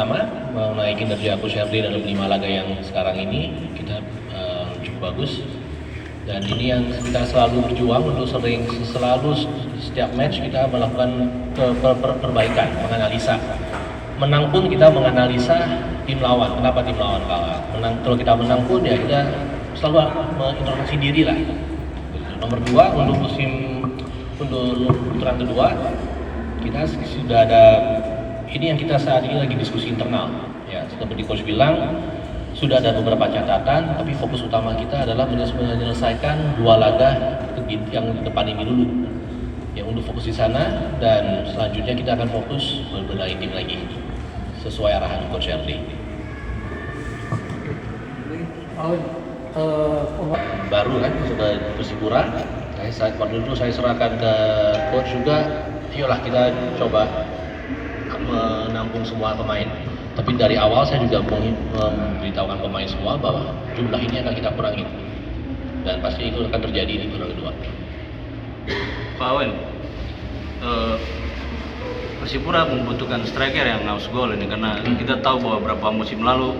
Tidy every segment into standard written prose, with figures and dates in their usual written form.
pertama mengenai kinerja Coach Herdi dalam 5 laga yang sekarang ini kita cukup bagus, dan ini yang kita selalu berjuang untuk selalu setiap match kita melakukan perbaikan, menganalisa. Menang pun kita menganalisa tim lawan, kenapa tim lawan kalah. Kalau kita menang pun ya kita selalu mengintrospeksi diri lah. Nomor 2, untuk putaran kedua kita sudah ada ini yang kita saat ini lagi diskusi internal ya, seperti coach bilang sudah ada beberapa catatan, tapi fokus utama kita adalah menyelesaikan 2 laga yang depan ini dulu ya, untuk fokus di sana, dan selanjutnya kita akan fokus membenahi tim lagi sesuai arahan coach Herdi. Baru kan sudah Persipura, waktu itu saya serahkan ke coach juga, ayolah kita coba menampung semua pemain. Tapi dari awal saya juga memberitahukan pemain semua bahwa jumlah ini akan kita kurangi, dan pasti itu akan terjadi di putaran kedua. Pak Awen, Persipura membutuhkan striker yang harus gol ini, karena kita tahu bahwa beberapa musim lalu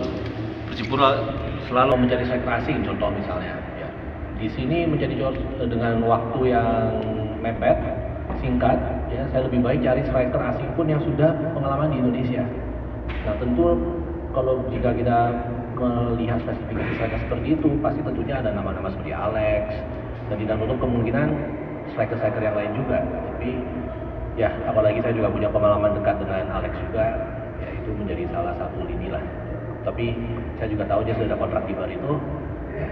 Persipura selalu mencari striker asing, contoh misalnya ya. Di sini menjadi dengan waktu yang mepet, singkat ya, saya lebih baik cari striker asing pun yang sudah pengalaman di Indonesia. Nah tentu kalau jika kita melihat spesifikasi striker seperti itu, pasti tentunya ada nama-nama seperti Alex, dan tidak menutup kemungkinan striker-striker yang lain juga. Tapi ya apalagi saya juga punya pengalaman dekat dengan Alex juga, ya itu menjadi salah satu lini lah. Tapi saya juga tahu dia sudah ada kontrak di Barito, ya,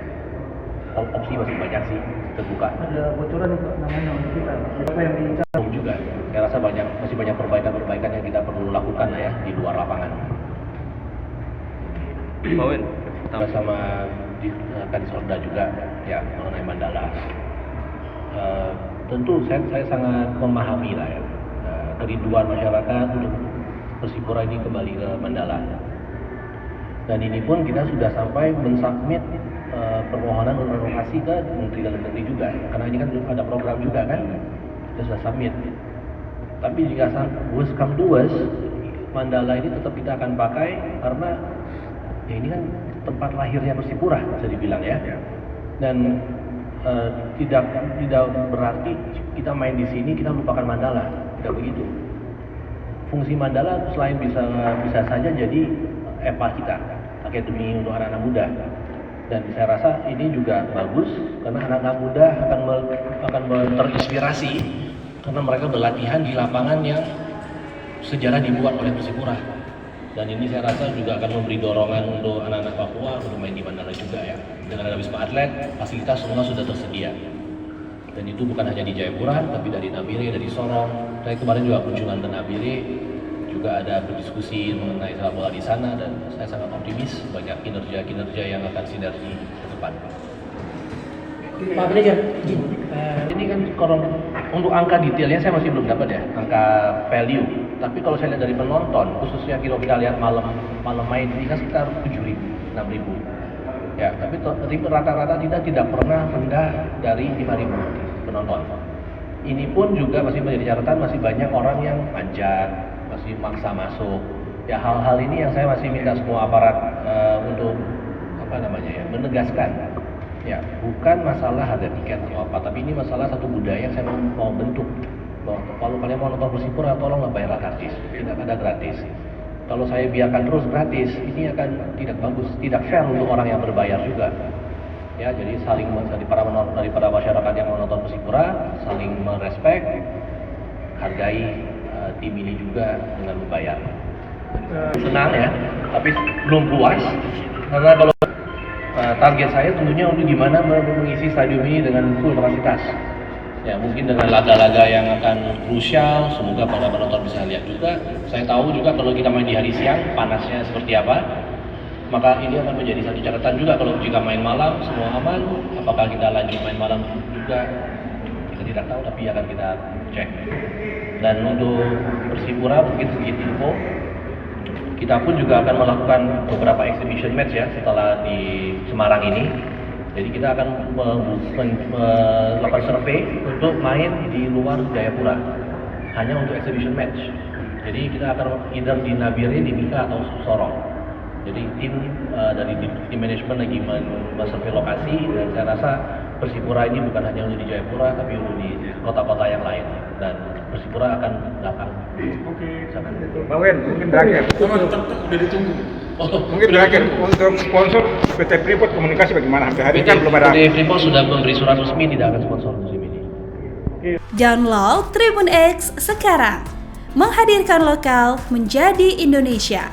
opsi masih banyak sih terbuka. Ada bocoran untuk namanya untuk kita, apa yang diincar juga. Saya rasa masih banyak perbaikan yang kita perlu lakukan lah ya di luar lapangan. Pak Awen, sama Kadis Orda juga ya mengenai Mandala. Tentu saya sangat memahami lah ya kerinduan masyarakat untuk Persipura ini kembali ke Mandala. Dan ini pun kita sudah sampai mensubmit permohonan untuk renovasi ke Menteri Dalam Negeri juga, karena ini kan ada program juga kan, kita sudah submit. Tapi jika worst come to worst, Mandala ini tetap kita akan pakai karena ya ini kan tempat lahirnya Persipura bisa dibilang ya. Dan tidak berarti kita main di sini kita lupakan Mandala, tidak begitu. Fungsi Mandala selain bisa saja jadi EPA kita, akademi untuk anak-anak muda. Dan saya rasa ini juga bagus karena anak-anak muda akan terinspirasi karena mereka berlatihan di lapangan yang sejarah dibuat oleh Persipura. Dan ini saya rasa juga akan memberi dorongan untuk anak-anak Papua untuk main di Mandala juga ya. Dengan ada Wisma Atlet, fasilitas semua sudah tersedia. Dan itu bukan hanya di Jayapura, tapi dari Nabire, dari Sorong. Saya kemarin juga kunjungan ke Nabire, juga ada berdiskusi mengenai sepak bola di sana, dan saya sangat optimis banyak kinerja yang akan sinergi ke depan. Pak Manajer, ini kan kalau untuk angka detailnya saya masih belum dapat ya, angka value. Tapi kalau saya lihat dari penonton, khususnya kalau kita lihat malam main ini kan sekitar 7.000, 6.000. Ya, tapi rata-rata tidak pernah rendah dari 5.000 penonton. Ini pun juga masih menjadi catatan, masih banyak orang yang manjat, masih maksa masuk. Ya hal-hal ini yang saya masih minta semua aparat untuk menegaskan. Ya, bukan masalah harga tiket atau apa, tapi ini masalah satu budaya yang saya mau bentuk. Bahwa kalau kalian mau nonton Persipura, tolonglah bayarlah gratis, tidak ada gratis. Kalau saya biarkan terus gratis, ini akan tidak bagus, tidak fair untuk orang yang berbayar juga. Ya, jadi saling daripada masyarakat yang mau nonton Persipura, saling merespek, hargai tim ini juga dengan membayar. Senang ya, tapi belum puas karena kalau target saya tentunya untuk gimana mengisi stadion ini dengan full kapasitas. Ya mungkin dengan laga-laga yang akan krusial, semoga para penonton bisa lihat juga. Saya tahu juga kalau kita main di hari siang, panasnya seperti apa. Maka ini akan menjadi satu catatan juga kalau jika main malam semua aman, apakah kita lanjut main malam juga kita tidak tahu, tapi akan kita cek. Dan untuk Persipura mungkin segitu info. Kita pun juga akan melakukan beberapa exhibition match ya setelah di Semarang ini. Jadi kita akan melakukan survei untuk main di luar Jayapura, hanya untuk exhibition match. Jadi kita akan either di Nabire, di Mika atau Sorong. Jadi tim dari tim manajemen lagi men-survey lokasi, dan saya rasa Persipura ini bukan hanya untuk di Jayapura tapi untuk di kota-kota yang lain, dan Persipura akan datang. Oke. Bang Wen, mungkin terakhir. Udah ditunggu. Mungkin terakhir untuk sponsor PT Freeport komunikasi bagaimana? Sampai hari ini kan belum ada. PT Freeport sudah memberi surat resmi tidak akan sponsor musim ini. Download Tribun X sekarang, menghadirkan lokal menjadi Indonesia.